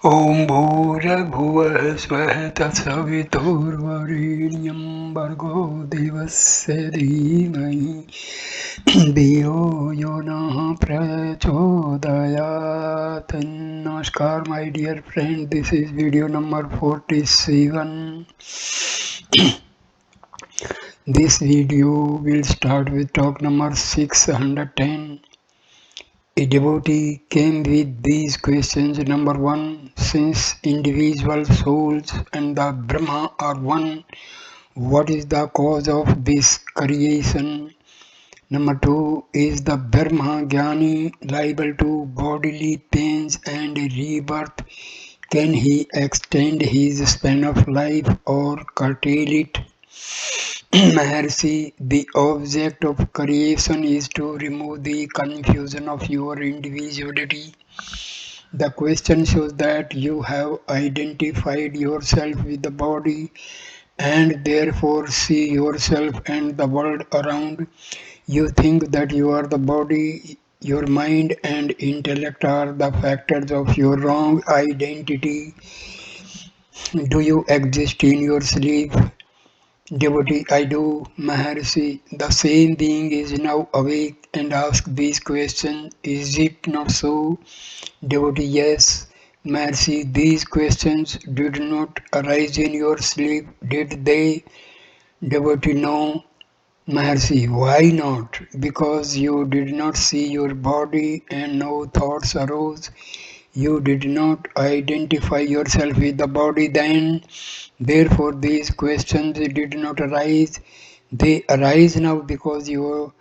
ॐ भूर्भुवः स्वः तत्सवितुर्वरेण्यं भर्गो देवस्य धीमहि धियो यो नः प्रचोदयात्. Namaskar my dear friend, this is video number 47. This video will start with talk number 610. A devotee came with these questions. Number one, since individual souls and the Brahma are one, what is the cause of this creation? Number two, is the Brahma Jnani liable to bodily pains and rebirth? Can he extend his span of life or curtail it? Maharshi, the object of creation is to remove the confusion of your individuality. The question shows that you have identified yourself with the body and therefore see yourself and the world around. You think that you are the body, your mind and intellect are the factors of your wrong identity. Do you exist in your sleep? Devotee, I do. Maharshi, the same being is now awake and asks these questions. Is it not so? Devotee, yes. Maharshi, these questions did not arise in your sleep, did they? Devotee, no. Maharshi, why not? Because you did not see your body and no thoughts arose. You did not identify yourself with the body then. Therefore, these questions did not arise. They arise now because your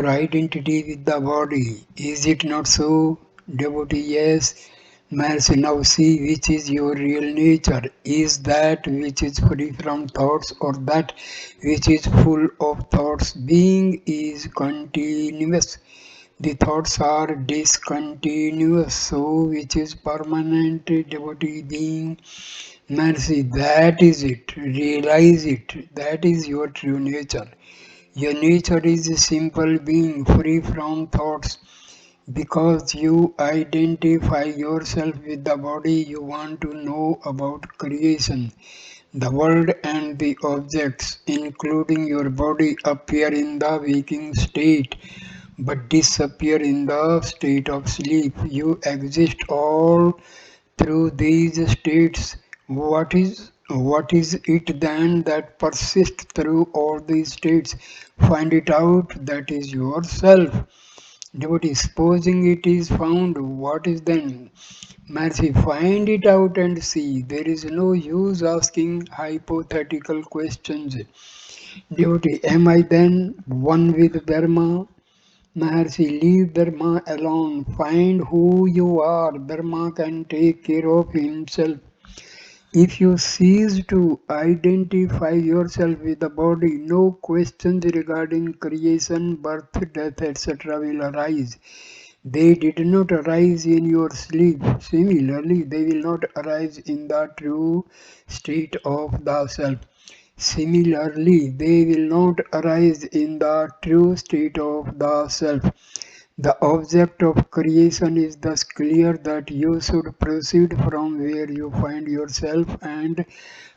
identity with the body. Is it not so? Devotee, yes. Maharshi, now see which is your real nature. Is that which is free from thoughts or that which is full of thoughts? Being is continuous. The thoughts are discontinuous. So which is permanent? Devotee, being. Mercy, that is it. Realize it. That is your true nature. Your nature is a simple being free from thoughts. Because you identify yourself with the body, you want to know about creation. The world and the objects, including your body, appear in the waking state but disappear in the state of sleep. You exist all through these states. What is it then that persists through all these states? Find it out. That is yourself. Devotee, supposing it is found, what is then? Mercy, find it out and see. There is no use asking hypothetical questions. Devotee, am I then one with Brahma? Maharshi, leave Brahma alone. Find who you are. Brahma can take care of himself. If you cease to identify yourself with the body, no questions regarding creation, birth, death, etc. will arise. They did not arise in your sleep. Similarly, they will not arise in the true state of the self. Similarly, they will not arise in the true state of the self. The object of creation is thus clear that you should proceed from where you find yourself and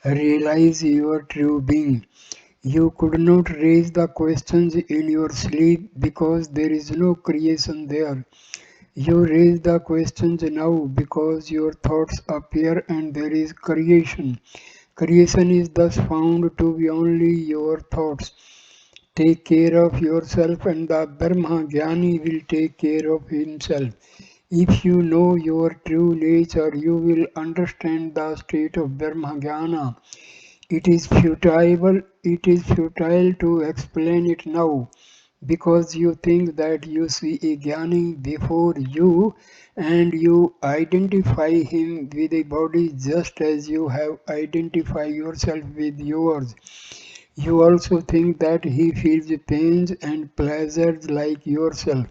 realize your true being. You could not raise the questions in your sleep because there is no creation there. You raise the questions now because your thoughts appear and there is creation. Creation is thus found to be only your thoughts. Take care of yourself and the Brahma Jnani will take care of himself. If you know your true nature, you will understand the state of Brahma Jnana. It is futile to explain it now because you think that you see a Jnani before you and you identify him with a body just as you have identified yourself with yours. You also think that he feels pains and pleasures like yourself.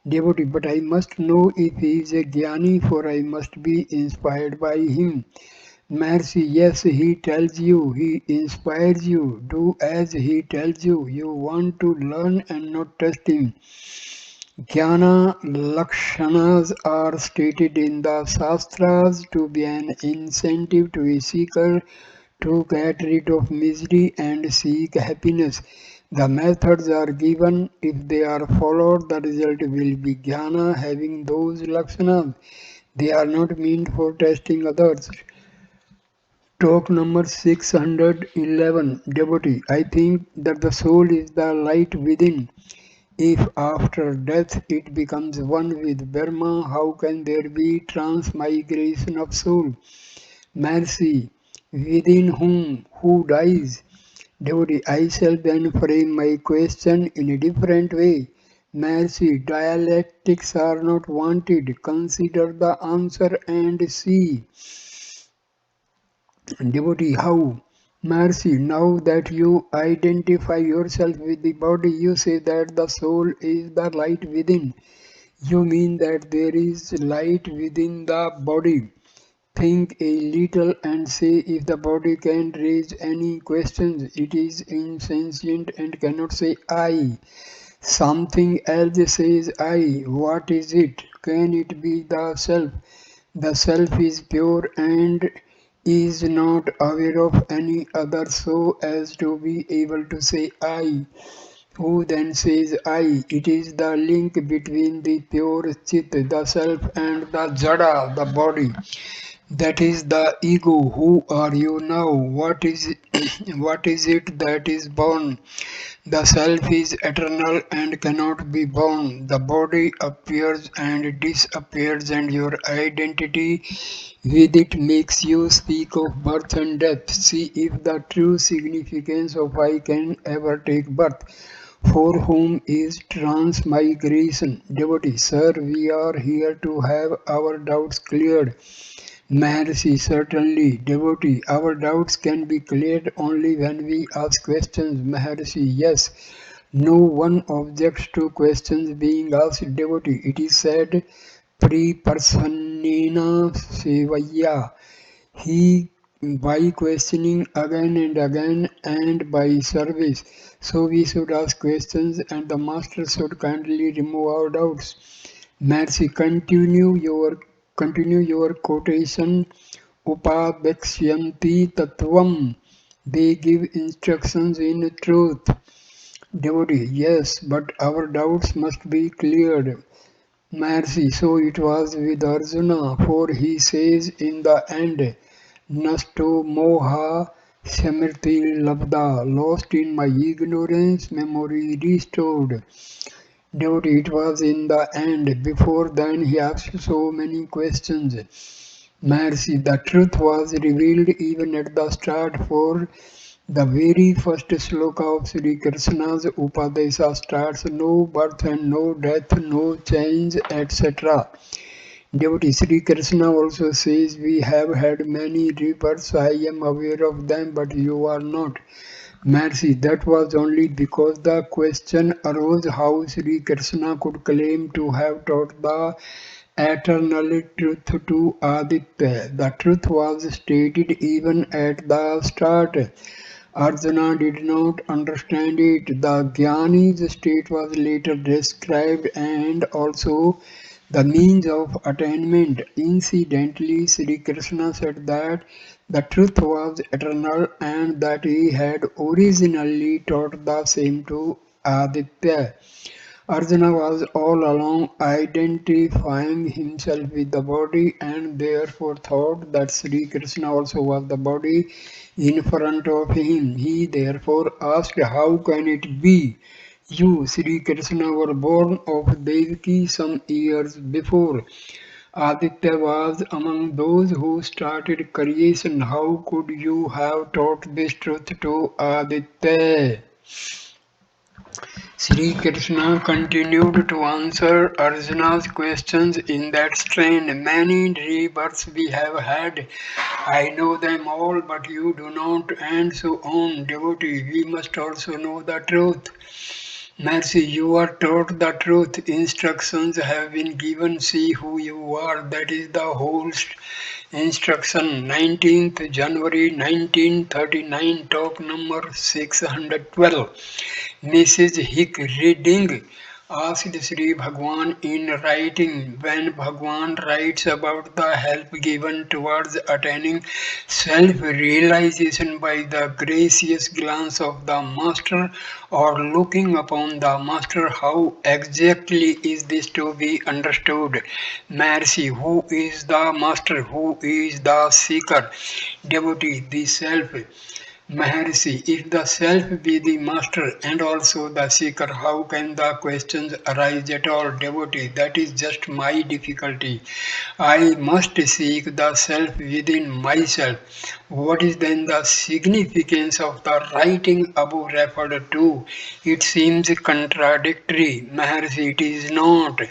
Devotee, but I must know if he is a Jnani, for I must be inspired by him. Mercy, yes, he tells you, he inspires you. Do as he tells you. You want to learn and not test him. Jnana lakshanas are stated in the Shastras to be an incentive to a seeker to get rid of misery and seek happiness. The methods are given. If they are followed, the result will be jnana having those lakshanas. They are not meant for testing others. Talk number 611. Devotee, I think that the soul is the light within. If after death it becomes one with Brahma, how can there be transmigration of soul? Mercy, within whom, who dies? Devotee, I shall then frame my question in a different way. Mercy, dialectics are not wanted. Consider the answer and see. Devotee, how? Mercy, now that you identify yourself with the body, you say that the soul is the light within. You mean that there is light within the body. Think a little and say if the body can raise any questions. It is insentient and cannot say I. Something else says I. What is it? Can it be the self? The self is pure and is not aware of any other so as to be able to say I. Who then says I? It is the link between the pure chit, the self, and the jada, the body. That is the ego. Who are you now? What is what is it that is born? The self is eternal and cannot be born. The body appears and disappears, and your identity with it makes you speak of birth and death. See if the true significance of I can ever take birth. For whom is transmigration? Devotee, sir, we are here to have our doubts cleared. Maharshi, certainly. Devotee, our doubts can be cleared only when we ask questions. Maharshi, yes. No one objects to questions being asked. Devotee, it is said, Pri-personena sevaya. He by questioning again and again and by service. So we should ask questions and the master should kindly remove our doubts. Mercy, continue your quotation. Upabhyaksyanti tattvam. They give instructions in truth. Devotee, yes, but our doubts must be cleared. Mercy, so it was with Arjuna, for he says in the end, Nasto moha samriti labda, lost in my ignorance, memory restored. Devotee, it was in the end. Before then, he asked so many questions. Mercy, the truth was revealed even at the start, for the very first sloka of Sri Krishna's Upadesha starts no birth and no death, no change, etc. Devotee Sri Krishna also says, we have had many rebirths, I am aware of them, but you are not. Mercy, that was only because the question arose how Sri Krishna could claim to have taught the eternal truth to Aditya. The truth was stated even at the start. Arjuna did not understand it. The Jnani's state was later described and also the means of attainment. Incidentally, Sri Krishna said that the truth was eternal and that he had originally taught the same to Aditya. Arjuna was all along identifying himself with the body and therefore thought that Sri Krishna also was the body in front of him. He therefore asked, how can it be? You, Sri Krishna, were born of Devaki some years before. Aditya was among those who started creation. How could you have taught this truth to Aditya? Sri Krishna continued to answer Arjuna's questions in that strain. Many rebirths we have had. I know them all, but you do not, and so on. Devotee, we must also know the truth. Mercy, you are taught the truth. Instructions have been given. See who you are. That is the whole instruction. 19th January 1939, talk number 612. Mrs. Hick reading. asked Sri Bhagwan in writing. When Bhagwan writes about the help given towards attaining self-realization by the gracious glance of the Master or looking upon the Master, how exactly is this to be understood? Mercy, who is the Master? Who is the Seeker? Devotee, the Self. Maharshi, if the self be the master and also the seeker, how can the questions arise at all? Devotee, that is just my difficulty. I must seek the self within myself. What is then the significance of the writing above referred to? It seems contradictory. Maharshi, it is not.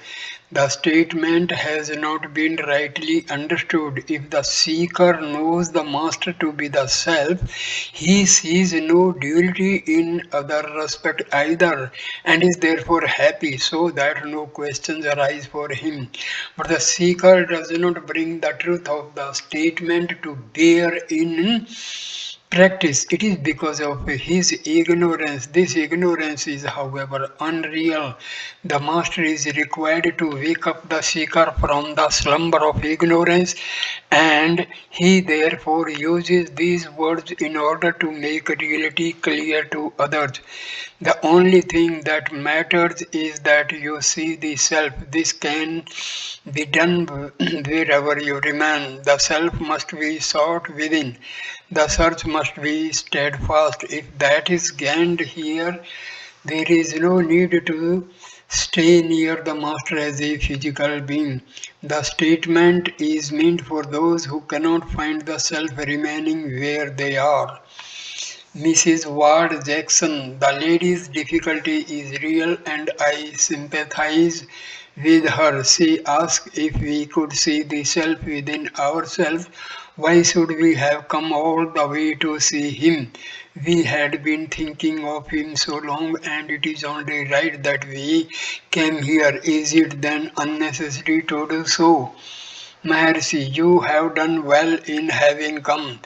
The statement has not been rightly understood. If the seeker knows the master to be the self, he sees no duality in other respect either and is therefore happy so that no questions arise for him. But the seeker does not bring the truth of the statement to bear in practice. It is because of his ignorance. This ignorance is, however, unreal. The master is required to wake up the seeker from the slumber of ignorance, and he therefore uses these words in order to make reality clear to others. The only thing that matters is that you see the self. This can be done wherever you remain. The self must be sought within. The search must be steadfast. If that is gained here, there is no need to stay near the master as a physical being. The statement is meant for those who cannot find the self remaining where they are. Mrs. Ward Jackson, the lady's difficulty is real and I sympathize with her. She asked if we could see the self within ourselves. Why should we have come all the way to see him? We had been thinking of him so long and it is only right that we came here. Is it then unnecessary to do so? Maharshi, you have done well in having come.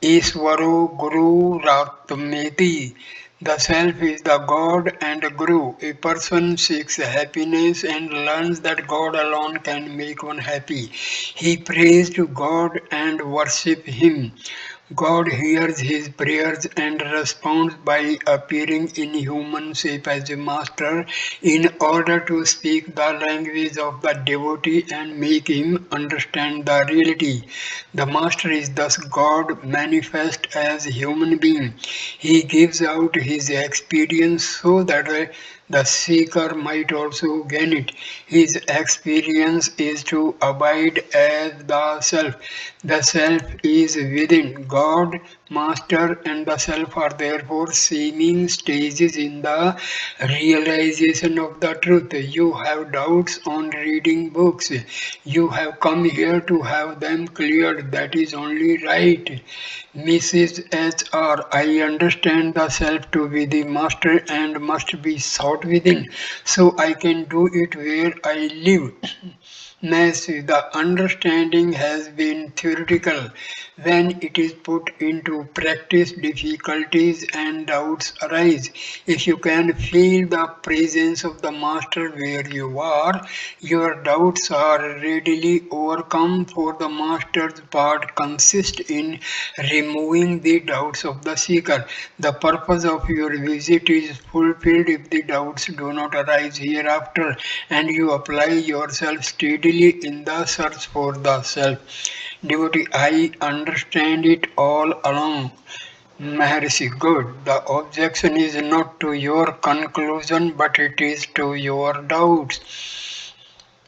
Iswaro Guru Ratmeti. The self is the God and Guru. A person seeks happiness and learns that God alone can make one happy. He prays to God and worships Him. God hears his prayers and responds by appearing in human shape as a master in order to speak the language of the devotee and make him understand the reality. The master is thus God manifest as human being. He gives out his experience so that the seeker might also gain it. His experience is to abide as the self. The self is within. God, Master, and the self are therefore seeming stages in the realization of the truth. You have doubts on reading books. You have come here to have them cleared. That is only right. Mrs. H.R. I understand the self to be the master and must be sought within, so I can do it where I live. Nancy, the understanding has been theoretical. When it is put into practice, difficulties and doubts arise. If you can feel the presence of the Master where you are, your doubts are readily overcome, for the Master's part consists in removing the doubts of the seeker. The purpose of your visit is fulfilled if the doubts do not arise hereafter and you apply yourself steadily in the search for the self. Devotee, I understand it all along. Maharshi, good. The objection is not to your conclusion, but it is to your doubts.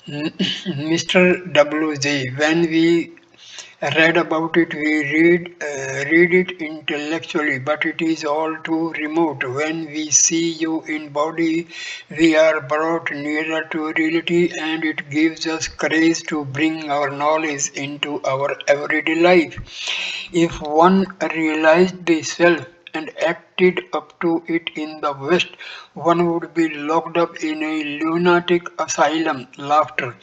Mr. WJ, when we read about it, we read it intellectually, but it is all too remote. When we see you in body, we are brought nearer to reality, and it gives us courage to bring our knowledge into our everyday life. If one realized the self and acted up to it in the West, one would be locked up in a lunatic asylum. Laughter.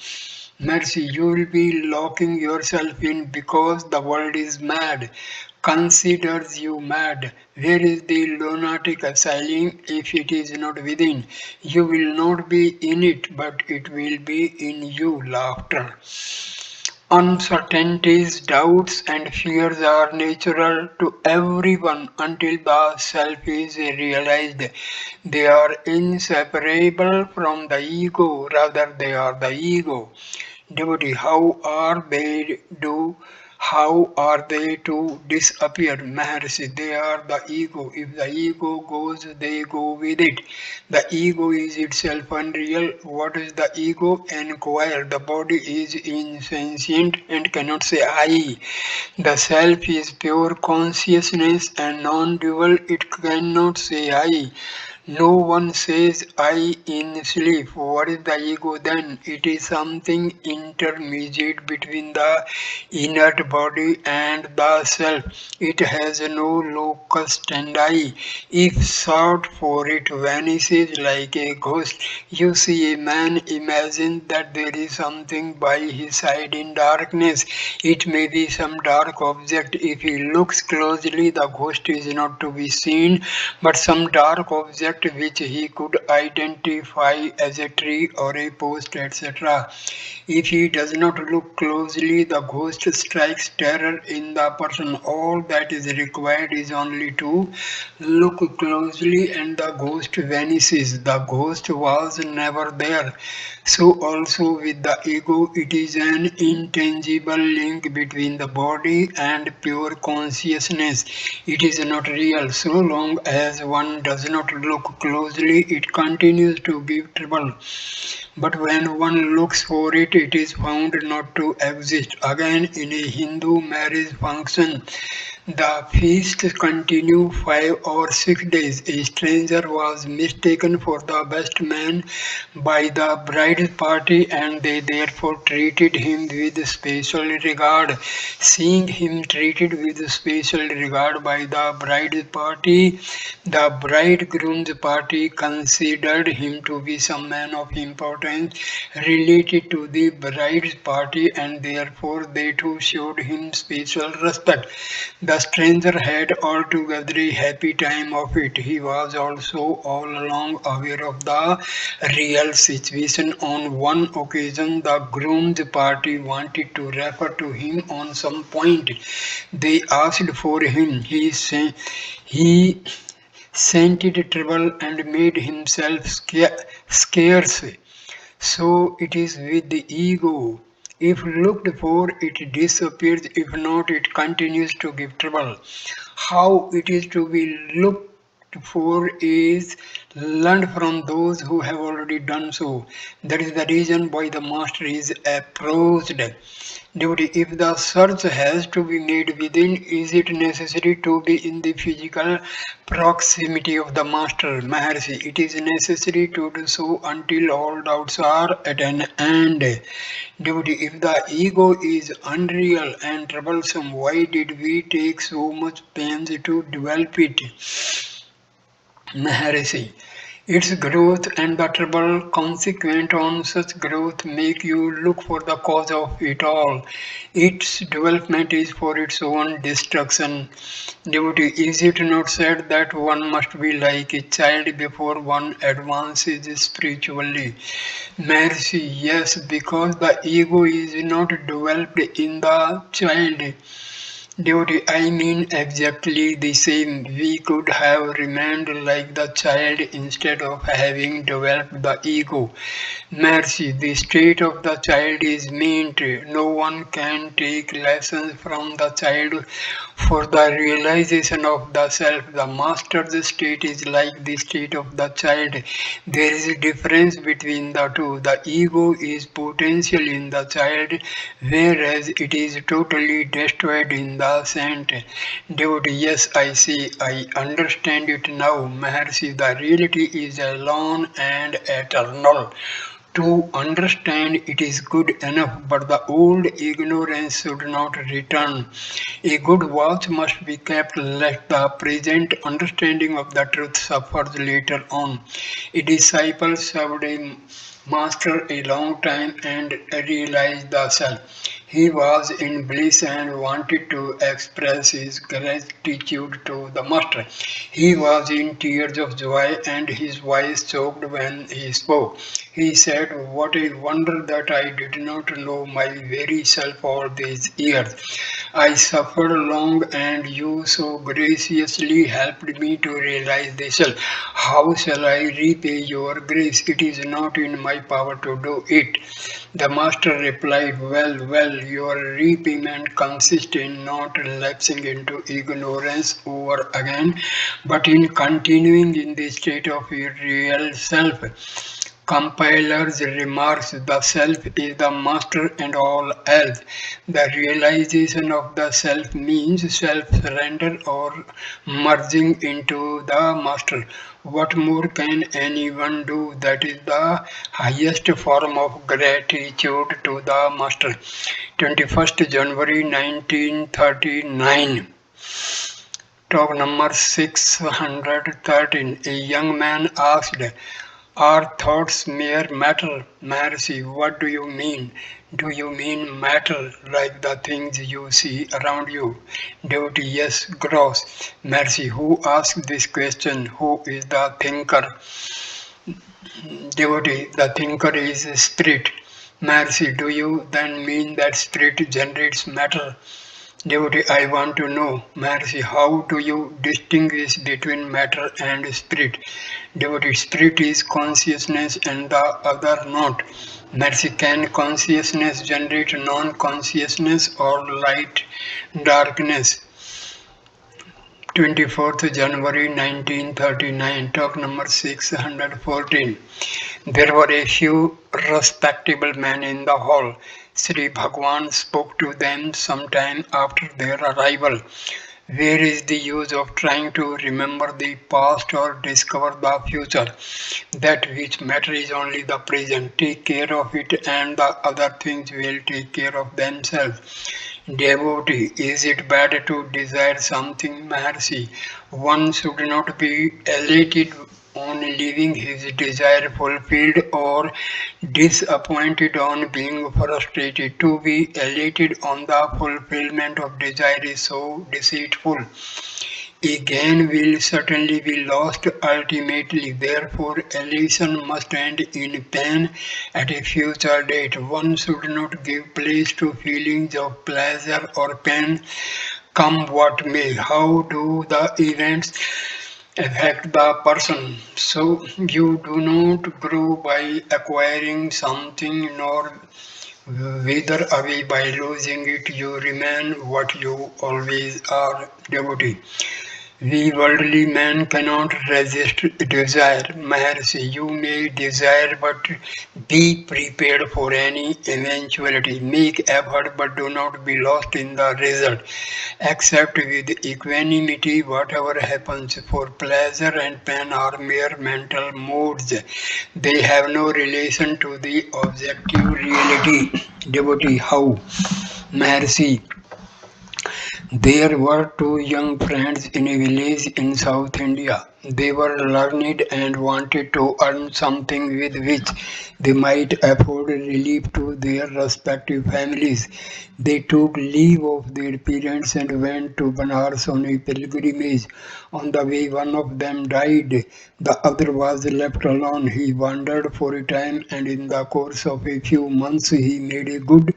Mercy, you will be locking yourself in because the world is mad. considers you mad. Where is the lunatic asylum if it is not within? You will not be in it, but it will be in you. Laughter. Uncertainties, doubts, and fears are natural to everyone until the self is realized. They are inseparable from the ego, rather, they are the ego. Devotee, how are they to disappear? Maharshi, they are the ego. If the ego goes, they go with it. The ego is itself unreal. What is the ego? Enquire. The body is insentient and cannot say I. The self is pure consciousness and non-dual. It cannot say I. No one says I in sleep. What is the ego then? It is something intermediate between the inert body and the self. It has no locus standi. If sought for, it vanishes like a ghost. You see a man, imagine that there is something by his side in darkness. It may be some dark object. If he looks closely, the ghost is not to be seen, but some dark object which he could identify as a tree or a post, etc. If he does not look closely, the ghost strikes terror in the person. All that is required is only to look closely and the ghost vanishes. The ghost was never there. So also with the ego, it is an intangible link between the body and pure consciousness. It is not real. So long as one does not look closely, it continues to give trouble. But when one looks for it, it is found not to exist. Again, in a Hindu marriage function, the feast continued 5 or 6 days. A stranger was mistaken for the best man by the bride's party, and they therefore treated him with special regard. Seeing him treated with special regard by the bride's party, the bridegroom's party considered him to be some man of importance related to the bride's party, and therefore they too showed him special respect. The stranger had altogether a happy time of it. He was also all along aware of the real situation. On one occasion, the groom's party wanted to refer to him on some point. They asked for him. He scented trouble and made himself scarce. So it is with the ego. If looked for, it disappears. If not, it continues to give trouble. How it is to be looked for is learned from those who have already done so. That is the reason why the master is approached. Devotee, if the search has to be made within, is it necessary to be in the physical proximity of the master? Maharshi, it is necessary to do so until all doubts are at an end. Devotee, if the ego is unreal and troublesome, why did we take so much pains to develop it? Maharshi, its growth and the trouble consequent on such growth make you look for the cause of it all. Its development is for its own destruction. Devotee, is it not said that one must be like a child before one advances spiritually? Mercy, yes, because the ego is not developed in the child. Devotee, I mean exactly the same. We could have remained like the child instead of having developed the ego. Mercy, the state of the child is meant. No one can take lessons from the child for the realization of the self. The master's state is like the state of the child. There is a difference between the two. The ego is potential in the child, whereas it is totally destroyed in the saint. Devotee, yes, I see, I understand it now. Maharshi, the reality is alone and eternal. To understand it is good enough, but the old ignorance should not return. A good watch must be kept lest the present understanding of the truth suffers later on. A disciple served a master a long time and realized the self. He was in bliss and wanted to express his gratitude to the master. He was in tears of joy and his voice choked when he spoke. He said, "What a wonder that I did not know my very self all these years. I suffered long and you so graciously helped me to realize this. How shall I repay your grace? It is not in my power to do it." The master replied, "Well, well, your repayment consists in not lapsing into ignorance over again, but in continuing in the state of your real self." Compiler's remarks, "The self is the master and all else." The realization of the self means self-surrender or merging into the master. What more can anyone do? That is the highest form of gratitude to the master. 21st January 1939. Talk number 613. A young man asked, "Are thoughts mere matter?" Maharshi, what do you mean? Do you mean matter like the things you see around you? Devotee, yes, gross. Maharshi, who asked this question? Who is the thinker? Devotee, the thinker is spirit. Maharshi, do you then mean that spirit generates matter? Devotee, I want to know, Maharshi, how do you distinguish between matter and spirit? Devotee, spirit is consciousness and the other not. Maharshi, can consciousness generate non-consciousness or light, darkness? 24th January 1939, talk number 614. There were a few respectable men in the hall. Sri Bhagwan spoke to them sometime after their arrival. Where is the use of trying to remember the past or discover the future? That which matters is only the present. Take care of it and the other things will take care of themselves. Devotee, is it bad to desire something, Maharshi? One should not be elated on leaving his desire fulfilled or disappointed on being frustrated. To be elated on the fulfillment of desire is so deceitful. A gain will certainly be lost ultimately. Therefore, elation must end in pain at a future date. One should not give place to feelings of pleasure or pain, come what may. How do the events affect the person? So, you do not grow by acquiring something nor wither away by losing it. You remain what you always are. Devotee. We worldly men cannot resist desire. Maharshi, you may desire, but be prepared for any eventuality. Make effort, but do not be lost in the result. Accept with equanimity whatever happens, for pleasure and pain are mere mental moods. They have no relation to the objective reality. Devotee, how? Maharshi, there were two young friends in a village in South India. They were learned and wanted to earn something with which they might afford relief to their respective families. They took leave of their parents and went to Banaras on a pilgrimage. On the way, one of them died. The other was left alone. He wandered for a time, and in the course of a few months, he made a good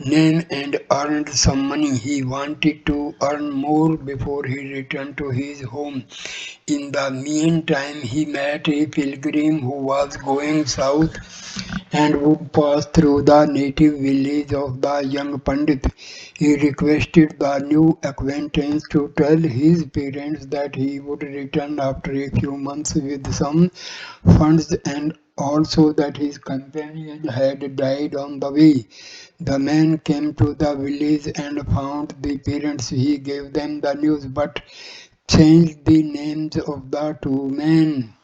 name and earned some money. He wanted to earn more before he returned to his home. In the meantime, he met a pilgrim who was going south and would pass through the native village of the young Pandit. He requested the new acquaintance to tell his parents that he would return after a few months with some funds and also that his companion had died on the way. The man came to the village and found the parents. He gave them the news but changed the names of the two men.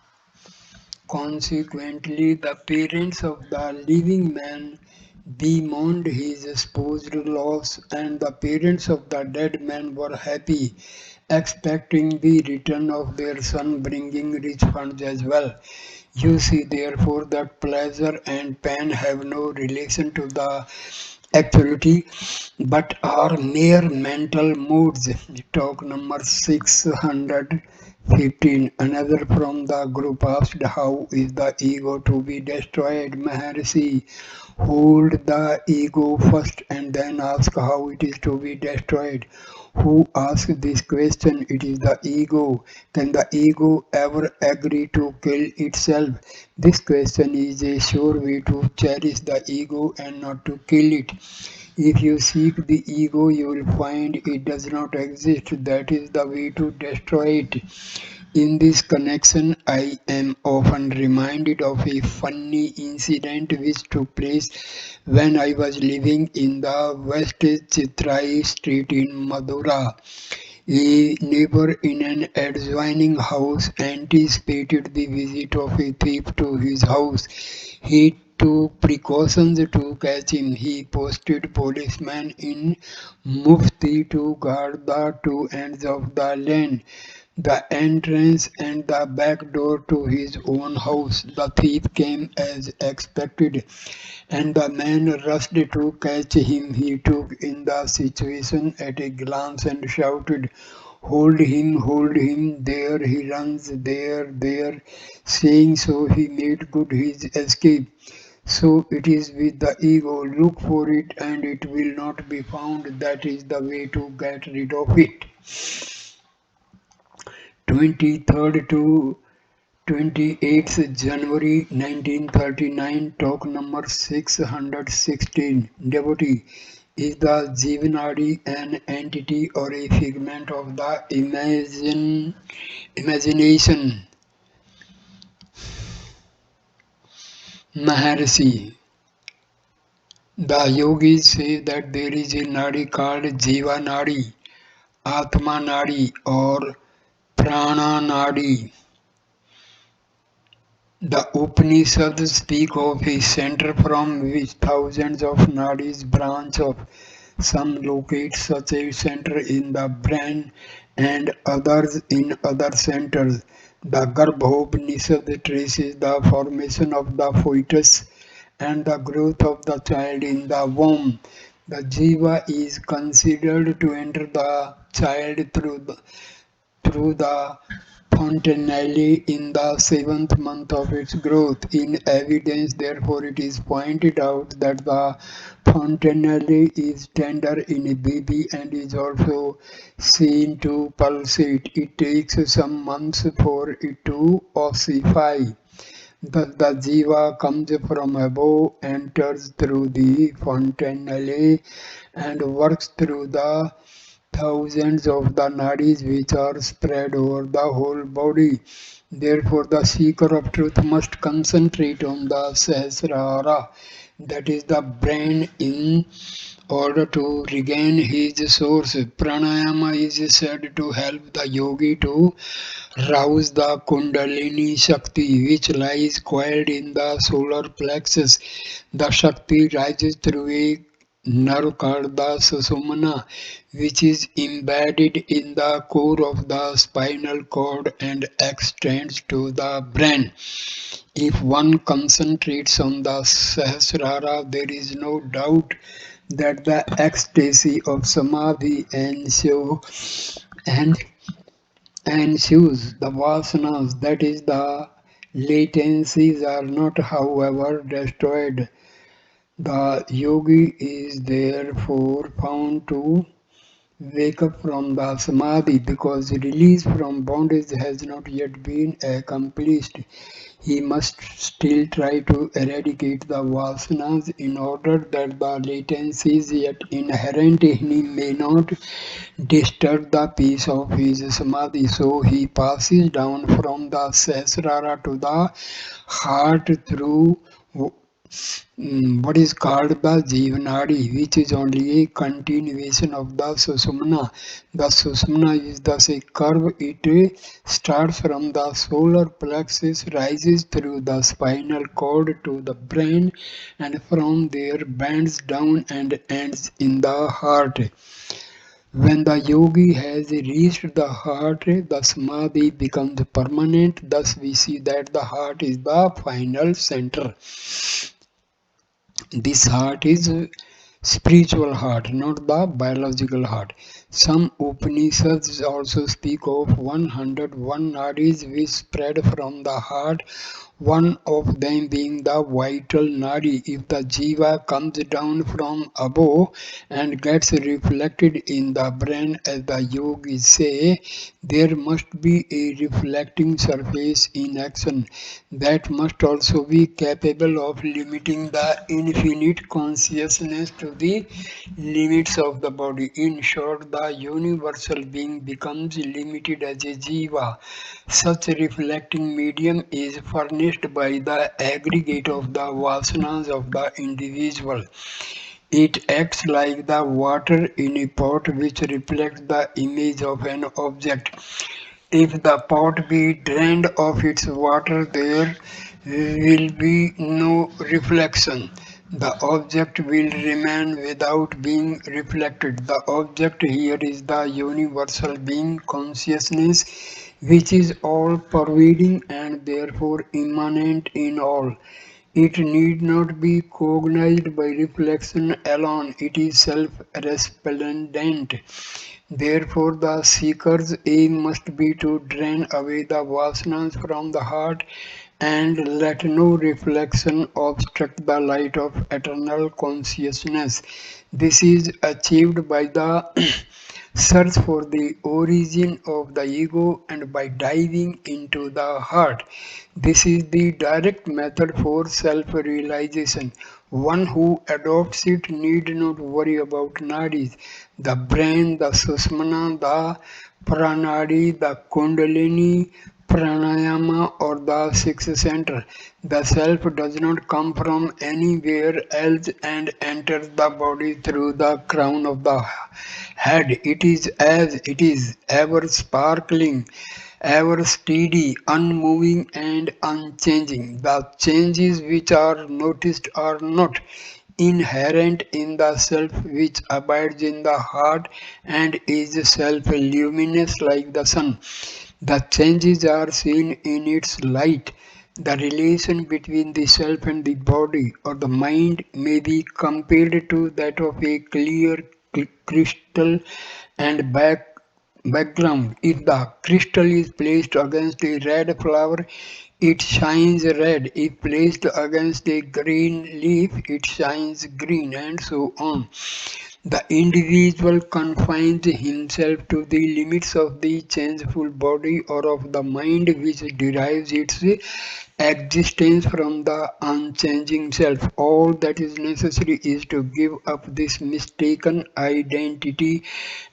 Consequently, the parents of the living man bemoaned his supposed loss, and the parents of the dead man were happy, expecting the return of their son bringing rich funds as well. You see, therefore, that pleasure and pain have no relation to the actuality, but are mere mental moods. Talk number 615. Another from the group asked, how is the ego to be destroyed? Maharshi, hold the ego first and then ask how it is to be destroyed. Who asked this question? It is the ego. Can the ego ever agree to kill itself? This question is a sure way to cherish the ego and not to kill it. If you seek the ego, you will find it does not exist. That is the way to destroy it. In this connection, I am often reminded of a funny incident which took place when I was living in the West Chitrai street in Madurai. A neighbor in an adjoining house anticipated the visit of a thief to his house. He took precautions to catch him. He posted policemen in mufti to guard the two ends of the lane, the entrance and the back door to his own house. The thief came as expected, and the man rushed to catch him. He took in the situation at a glance and shouted, hold him, there he runs, there. Saying so, he made good his escape. So it is with the ego. Look for it and it will not be found. That is the way to get rid of it. 23rd to 28th January 1939, talk number 616. Devotee, is the Jivanadi an entity or a figment of the imagination? Maharshi, the yogis say that there is a nadi called Jiva Nadi, Atma Nadi, or Prana Nadi. The Upanishads speak of a center from which thousands of nadis branch off. Some locate such a center in the brain and others in other centers. The Garbhopanishad traces the formation of the fetus and the growth of the child in the womb. The jiva is considered to enter the child through the fontanelle in the seventh month of its growth. In evidence, therefore, it is pointed out that the fontanelle is tender in a baby and is also seen to pulsate. It takes some months for it to ossify. Thus, the jiva comes from above, enters through the fontanelle, and works through the thousands of the nadis which are spread over the whole body. Therefore, the seeker of truth must concentrate on the Sahasrara, that is the brain, in order to regain his source. Pranayama is said to help the yogi to rouse the Kundalini Shakti, which lies coiled in the solar plexus. The Shakti rises through a nerve called the Susumna, which is embedded in the core of the spinal cord and extends to the brain. If one concentrates on the Sahasrara, there is no doubt that the ecstasy of Samadhi and ensues. The vasanas, that is the latencies, are not, however, destroyed. The yogi is therefore found to wake up from the samadhi because release from bondage has not yet been accomplished. He must still try to eradicate the vasanas in order that the latencies yet inherent in him may not disturb the peace of his samadhi. So he passes down from the sahasrara to the heart through what is called the Jivanadi, which is only a continuation of the Susumna. The Susumna is thus a curve. It starts from the solar plexus, rises through the spinal cord to the brain, and from there bends down and ends in the heart. When the yogi has reached the heart, the samadhi becomes permanent. Thus, we see that the heart is the final center. This heart is spiritual heart, not the biological heart. Some Upanishads also speak of 101 nadis which spread from the heart, one of them being the vital nadi. If the jiva comes down from above and gets reflected in the brain, as the yogis say, there must be a reflecting surface in action that must also be capable of limiting the infinite consciousness to the limits of the body. In short, the universal being becomes limited as a jiva. Such reflecting medium is furnished by the aggregate of the vasanas of the individual. It acts like the water in a pot which reflects the image of an object. If the pot be drained of its water, there will be no reflection. The object will remain without being reflected. The object here is the universal being consciousness, which is all pervading and therefore immanent in all. It need not be cognized by reflection alone, it is self resplendent. Therefore, the seeker's aim must be to drain away the vasanas from the heart and let no reflection obstruct the light of eternal consciousness. This is achieved by the search for the origin of the ego and by diving into the heart. This is the direct method for self realization. One who adopts it need not worry about nadis, the brain, the susmana, the pranadi, the kundalini, pranayama, or the sixth center. The self does not come from anywhere else and enters the body through the crown of the head. It is as it is, ever sparkling, ever steady, unmoving, and unchanging. The changes which are noticed are not inherent in the self which abides in the heart and is self luminous like the sun. The changes are seen in its light. The relation between the self and the body or the mind may be compared to that of a clear crystal and background. If the crystal is placed against a red flower, it shines red. If placed against a green leaf, it shines green, and so on. The individual confines himself to the limits of the changeful body or of the mind which derives its existence from the unchanging self. All that is necessary is to give up this mistaken identity,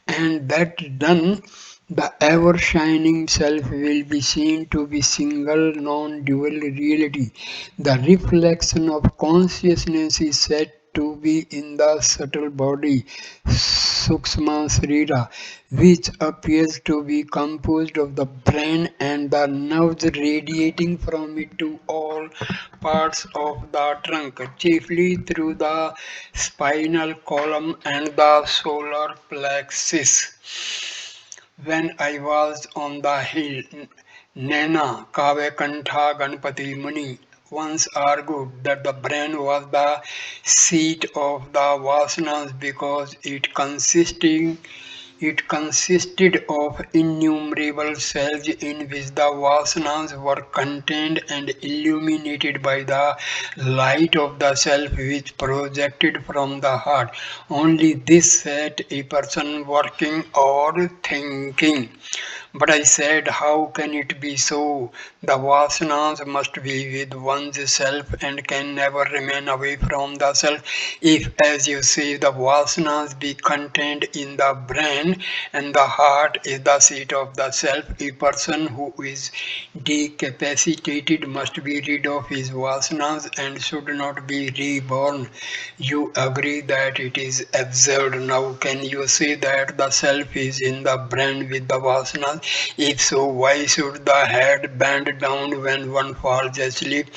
and that done, the ever shining self will be seen to be single non dual reality. The reflection of consciousness is said to be in the subtle body, Sukshma Srira, which appears to be composed of the brain and the nerves radiating from it to all parts of the trunk, chiefly through the spinal column and the solar plexus. When I was on the hill, Nana Kavekantha Ganpati Muni once argued that the brain was the seat of the vasanas because it consisted of innumerable cells in which the vasanas were contained and illuminated by the light of the self which projected from the heart. Only this set a person working or thinking. But I said, how can it be so? The vasanas must be with one's self and can never remain away from the self. If, as you say, the vasanas be contained in the brain and the heart is the seat of the self, a person who is decapacitated must be rid of his vasanas and should not be reborn. You agree that it is absurd. Now, can you say that the self is in the brain with the vasanas? vasanas? If so, why should the head bend down when one falls asleep?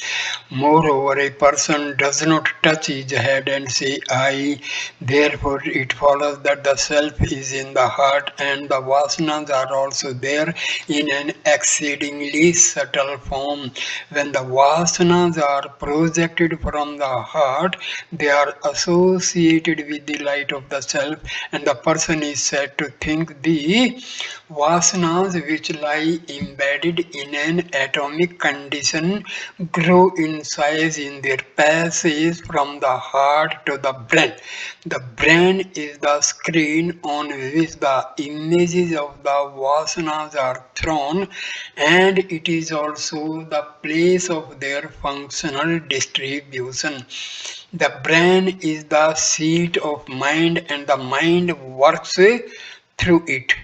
Moreover, a person does not touch his head and say, I. Therefore, it follows that the self is in the heart and the vasanas are also there in an exceedingly subtle form. When the vasanas are projected from the heart, they are associated with the light of the self, and the person is said to think the vasanas which lie embedded in an atomic condition grow in size in their passage from the heart to the brain. The brain is the screen on which the images of the vasanas are thrown, and it is also the place of their functional distribution. The brain is the seat of mind, and the mind works through it.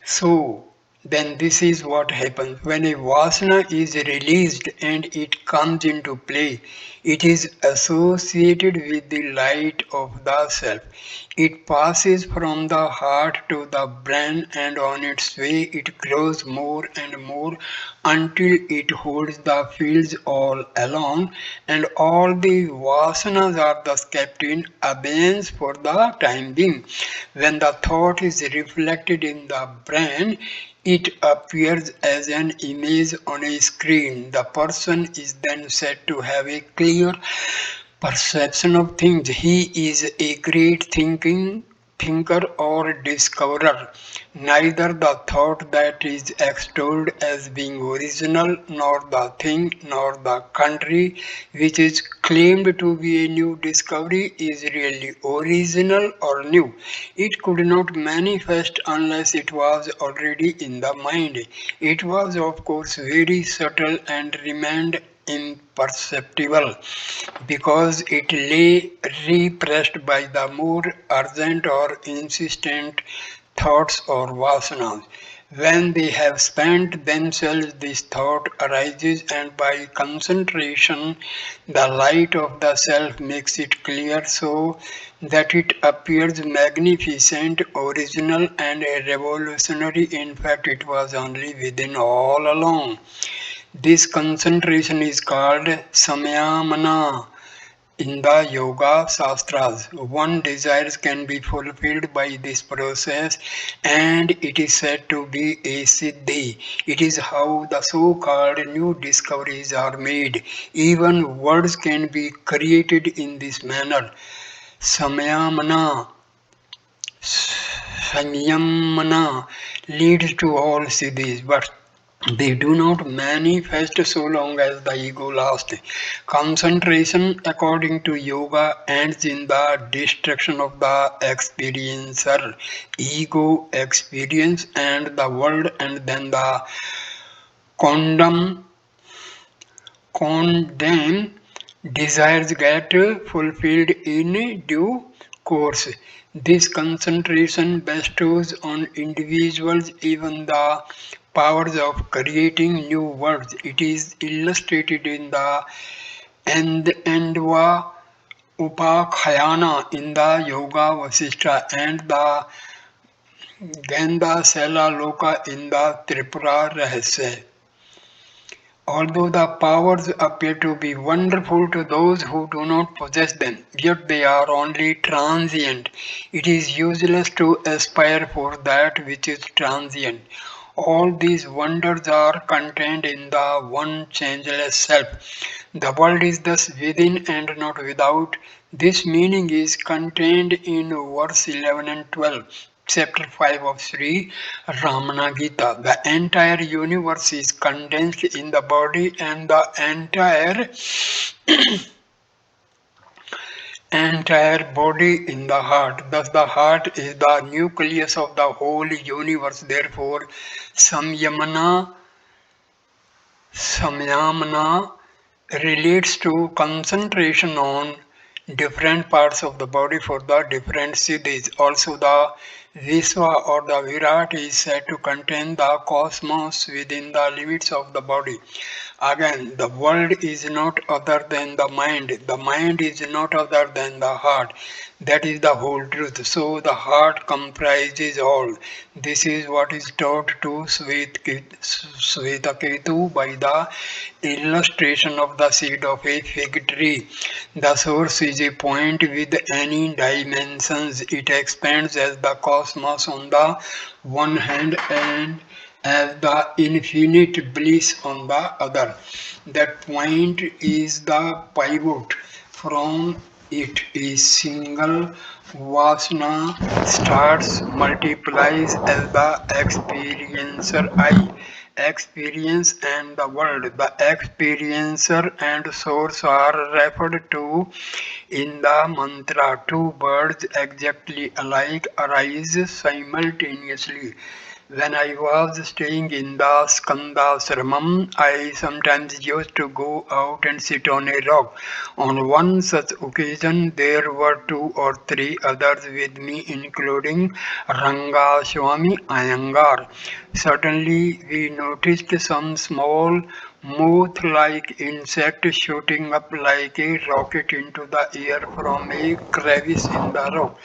So, then this is what happens when a vasana is released and it comes into play. It is associated with the light of the self. It passes from the heart to the brain, and on its way it grows more and more until it holds the fields all along, and all the vasanas are thus kept in abeyance for the time being. When the thought is reflected in the brain, it appears as an image on a screen. The person is then said to have a clear perception of things. He is a great thinker or discoverer. Neither the thought that is extolled as being original, nor the thing, nor the country which is claimed to be a new discovery is really original or new. It could not manifest unless it was already in the mind. It was, of course, very subtle and remained imperceptible because it lay repressed by the more urgent or insistent thoughts or vasanas. When they have spent themselves, this thought arises, and by concentration, the light of the self makes it clear so that it appears magnificent, original, and revolutionary. In fact, it was only within all along. This concentration is called samyamana in the Yoga Shastras. One desires can be fulfilled by this process, and it is said to be a siddhi. It is how the so-called new discoveries are made. Even words can be created in this manner. Samyamana, Samyamana leads to all siddhis, but they do not manifest so long as the ego lasts. Concentration, according to yoga, ends in the destruction of the experiencer, ego, experience, and the world, and then the condemn, condemn desires get fulfilled in due course. This concentration bestows on individuals even the powers of creating new worlds. It is illustrated in the Endva Upakhayana in the Yoga Vasishtha and the Ganda Sela Loka in the Tripura Rahasya. Although the powers appear to be wonderful to those who do not possess them, yet they are only transient. It is useless to aspire for that which is transient. All these wonders are contained in the one changeless self. The world is thus within and not without. This meaning is contained in verse 11 and 12. Chapter 5 of Sri Ramana Gita. The entire universe is condensed in the body, and the entire body in the heart. Thus the heart is the nucleus of the whole universe. Therefore, Samyamana Samyamana relates to concentration on different parts of the body for the different siddhis. Also, the Vishwa or the Virat is said to contain the cosmos within the limits of the body. Again, the world is not other than the mind is not other than the heart. That is the whole truth. So the heart comprises all. This is what is taught to Svetaketu by the illustration of the seed of a fig tree. The source is a point with any dimensions. It expands as the cosmos on the one hand and as the infinite bliss on the other. That point is the pivot. From it a single vasana starts, multiplies as the experiencer I. Experience and the world. The experiencer and source are referred to in the mantra. Two birds exactly alike arise simultaneously. When I was staying in the Skandasramam, I sometimes used to go out and sit on a rock. On one such occasion, there were two or three others with me, including Rangaswamy Iyengar. Suddenly, we noticed some small moth-like insect shooting up like a rocket into the air from a crevice in the rock.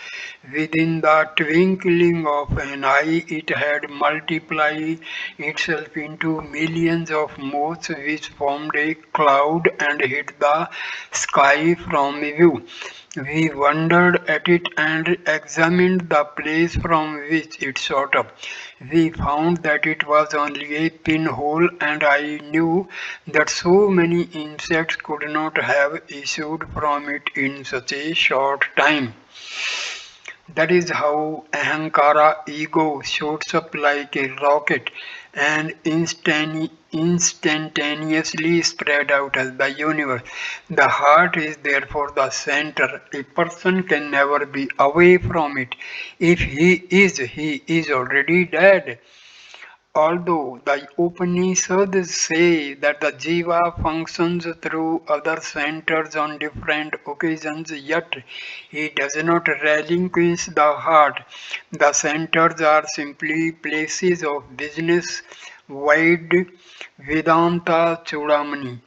Within the twinkling of an eye, it had multiplied itself into millions of moths which formed a cloud and hid the sky from view. We wondered at it and examined the place from which it shot up. We found that it was only a pinhole, and I knew that so many insects could not have issued from it in such a short time. That is how Ahankara ego shoots up like a rocket and instantaneously spread out as the universe. The heart is therefore the center. A person can never be away from it. If he is already dead. Although the Upanishads say that the jiva functions through other centers on different occasions, yet he does not relinquish the heart. The centers are simply places of business, wide Vedanta Chudamani.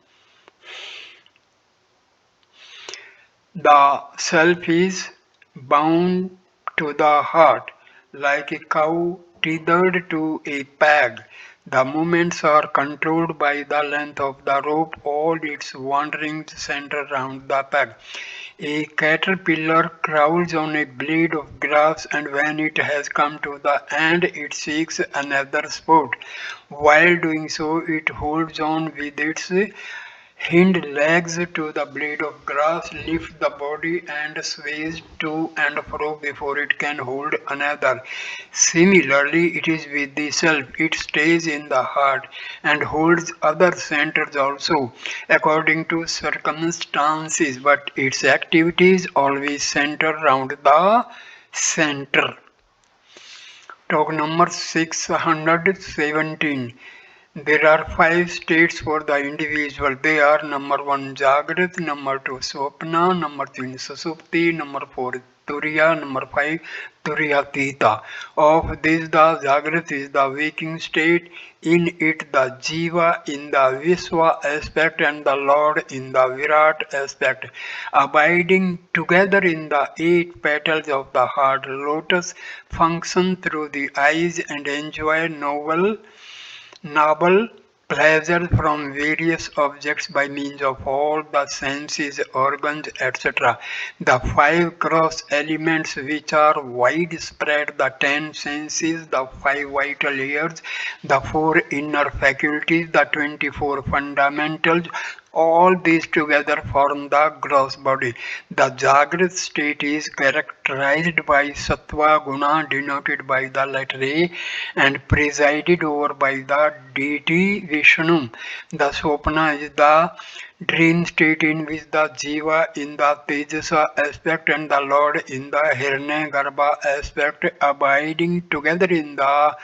The self is bound to the heart, like a cow tethered to a peg. The movements are controlled by the length of the rope, all its wanderings center round the peg. A caterpillar crawls on a blade of grass, and when it has come to the end, it seeks another spot. While doing so, it holds on with its hind legs to the blade of grass, lifts the body and sways to and fro before it can hold another. Similarly, it is with the self. It stays in the heart and holds other centers also according to circumstances, but its activities always center round the center. Talk number 617. There are five states for the individual. They are number one Jagrat, number two Swapna, number three Susupti, number four Turiya, number five Turiyatita. Of this, the Jagrat is the waking state. In it, the Jiva in the Vishwa aspect and the Lord in the Virat aspect, abiding together in the eight petals of the heart lotus, function through the eyes and enjoy noble pleasure from various objects by means of all the senses, organs, etc. The five gross elements which are widespread, the 10 senses, the five vital ears, the four inner faculties, the 24 fundamentals, all these together form the gross body. The Jagrat state is characterized by Sattva Guna denoted by the letter A and presided over by the deity Vishnu. The Swapna is the dream state in which the Jiva in the Tejasa aspect and the Lord in the Hiranyagarbha aspect abiding together in the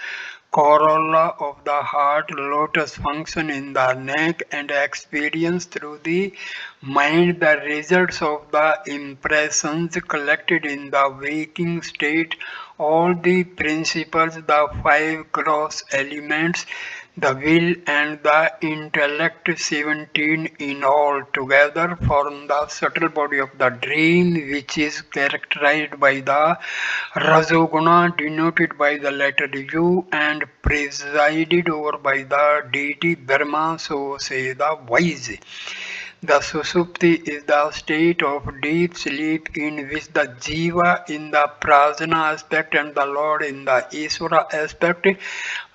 corolla of the heart, lotus function in the neck, and experience through the mind the results of the impressions collected in the waking state. All the principles, the five gross elements, the will and the intellect, 17 in all, together form the subtle body of the dream, which is characterized by the Rajoguna, denoted by the letter U, and presided over by the deity Brahma, so say the wise. The Susupti is the state of deep sleep in which the Jiva in the Prajna aspect and the Lord in the Isvara aspect,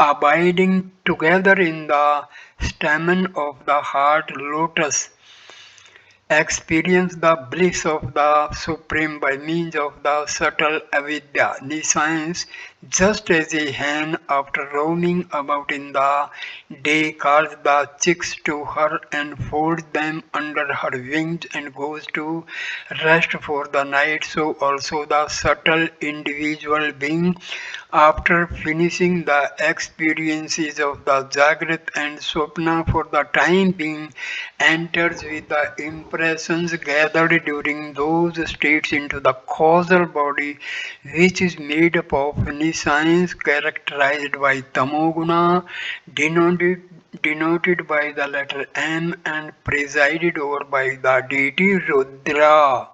abiding together in the stamen of the heart lotus, experience the bliss of the Supreme by means of the subtle avidya, nescience, just as a hen after roaming about in the day calls the chicks to her and folds them under her wings and goes to rest for the night, so also the subtle individual being, after finishing the experiences of the Jagrat and Swapna for the time being, enters with the impressions gathered during those states into the causal body, which is made up of nescience characterized by tamoguna, denoted by the letter M, and presided over by the deity Rudra.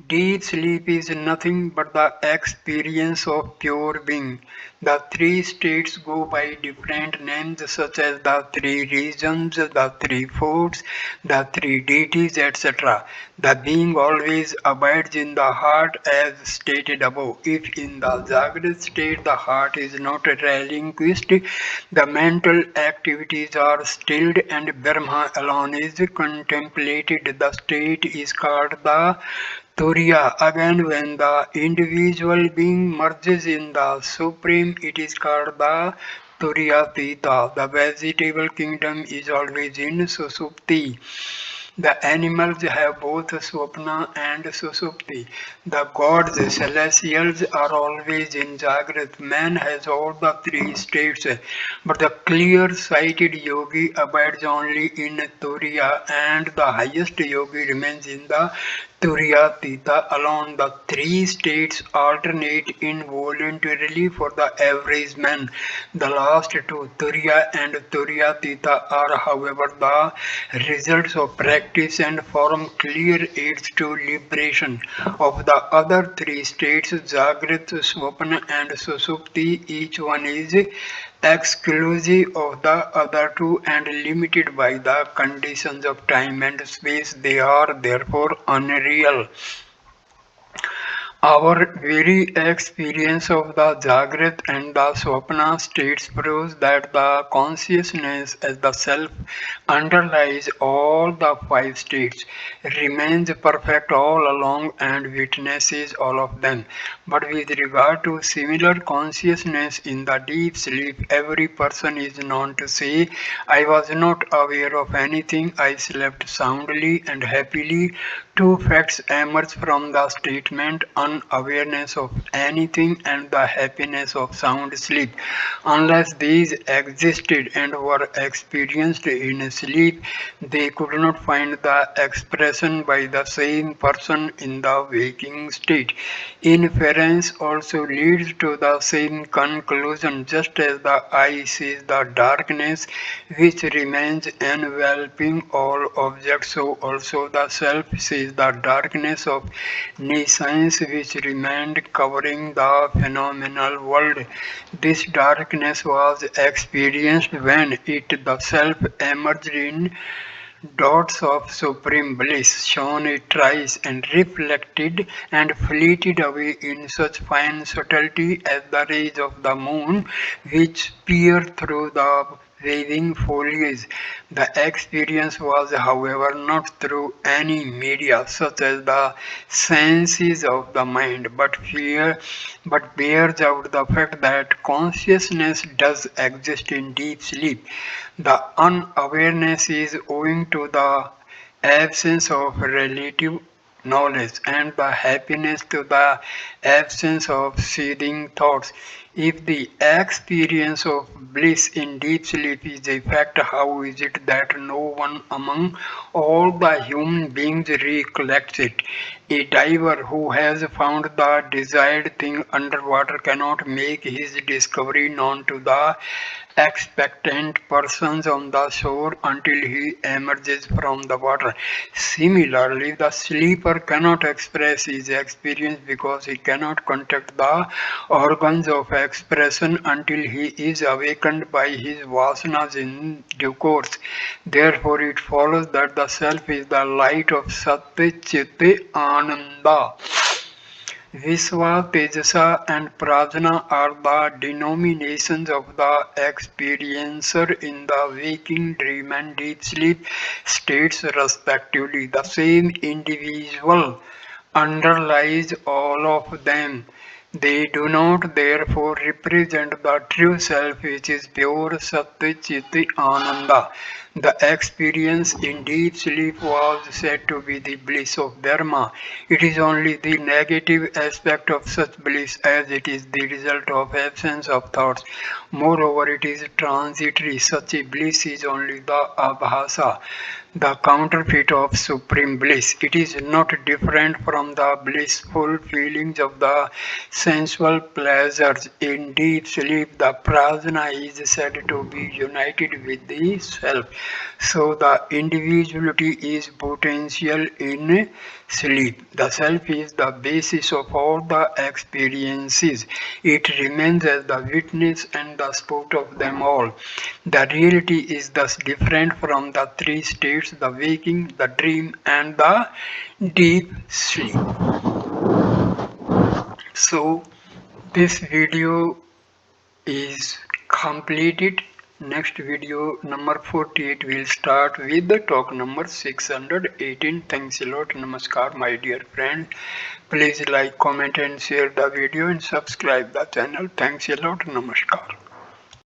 Deep sleep is nothing but the experience of pure being. The three states go by different names such as the three regions, the three forts, the three deities, etc. The being always abides in the heart as stated above. If in the Jagrat state the heart is not relinquished, the mental activities are stilled and Brahma alone is contemplated. The state is called the Turiya. Again, when the individual being merges in the Supreme, it is called the Turiyatita. The vegetable kingdom is always in Susupti. The animals have both Swapna and Susupti. The gods, celestials, are always in Jagrat. Man has all the three states, but the clear-sighted yogi abides only in Turiya, and the highest yogi remains in the Turiya alone. The three states alternate involuntarily for the average man. The last two, Turiya and Turiyatita, are however the results of practice and form clear aids to liberation. Of the other three states, Jagrat, Swapna and Susupti, each one is exclusive of the other two and limited by the conditions of time and space. They are therefore unreal. Our very experience of the Jagrat and the Swapna states proves that the consciousness as the self underlies all the five states, remains perfect all along and witnesses all of them. But with regard to similar consciousness in the deep sleep, every person is known to say, I was not aware of anything, I slept soundly and happily. Two facts emerge from the statement unawareness of anything and the happiness of sound sleep. Unless these existed and were experienced in sleep, they could not find the expression by the same person in the waking state. Inference also leads to the same conclusion, just as the eye sees the darkness which remains enveloping all objects, so also the self sees the darkness of nescience which remained covering the phenomenal world. This darkness was experienced when it, the self, emerged in dots of supreme bliss, shone it thrice and reflected and fleeted away in such fine subtlety as the rays of the moon which peer through the waving foliage. The experience was, however, not through any media such as the senses of the mind, but bears out the fact that consciousness does exist in deep sleep. The unawareness is owing to the absence of relative knowledge and the happiness to the absence of seething thoughts. If the experience of bliss in deep sleep is a fact, how is it that no one among all the human beings recollects it? A diver who has found the desired thing underwater cannot make his discovery known to the expectant persons on the shore until he emerges from the water. Similarly, the sleeper cannot express his experience because he cannot contact the organs of expression until he is awakened by his vasanas in due course. Therefore, it follows that the self is the light of Satya Chitta Ananda. Vishwa, Tejasa and Prajna are the denominations of the experiencer in the waking, dream and deep sleep states respectively. The same individual underlies all of them. They do not therefore represent the true self which is pure Satya Chitta Ananda. The experience in deep sleep was said to be the bliss of Dharma. It is only the negative aspect of such bliss as it is the result of absence of thoughts. Moreover, it is transitory. Such a bliss is only the abhasa, the counterfeit of supreme bliss. It is not different from the blissful feelings of the sensual pleasures. In deep sleep, the prajna is said to be united with the self. So the individuality is potential in sleep. The self is the basis of all the experiences. It remains as the witness and the sport of them all. The reality is thus different from the three states, the waking, the dream and the deep sleep. So this video is completed. Next video number 48 will start with the talk number 618. Thanks a lot. Namaskar my dear friends. Please like, comment and share the video and subscribe the channel. Thanks a lot. Namaskar.